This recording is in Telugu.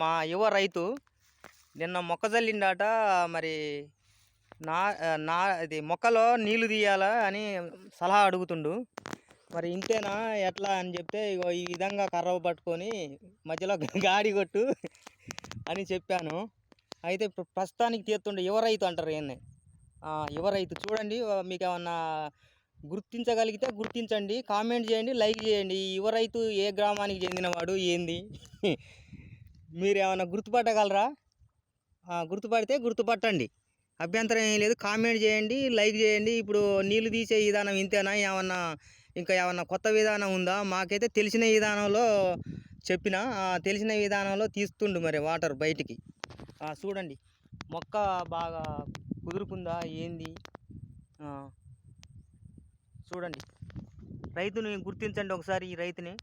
మా యువ రైతు నిన్న మొక్క జల్లిండాట. మరి నా నా ఇది మొక్కలో నీళ్లు తీయాలా అని సలహా అడుగుతుండు. మరి ఇంతేనా ఎట్లా అని చెప్తే, ఇగో ఈ విధంగా కర్ర పట్టుకొని మధ్యలో గాడి కొట్టు అని చెప్పాను. అయితే ప్రస్తుతానికి తీస్తుండే యువ రైతు అంటారు ఈయన్ని. యువ రైతు చూడండి. మీకు ఏమన్నా గుర్తించగలిగితే గుర్తించండి, కామెంట్ చేయండి, లైక్ చేయండి. ఈ యువ రైతు ఏ గ్రామానికి చెందినవాడు ఏంది మీరు ఏమన్నా గుర్తుపట్టగలరా? గుర్తుపడితే గుర్తుపట్టండి, అభ్యంతరం ఏం లేదు. కామెంట్ చేయండి, లైక్ చేయండి. ఇప్పుడు నీళ్లు తీసే విధానం ఇంతేనా, ఏమన్నా ఇంకా ఏమన్నా కొత్త విధానం ఉందా? మాకైతే తెలిసిన విధానంలో చెప్పిన, తెలిసిన విధానంలో తీస్తుండు మరి వాటర్ బయటికి. చూడండి మొక్క బాగా కుదురుకుందా ఏంది. చూడండి, రైతుని గుర్తించండి ఒకసారి, ఈ రైతుని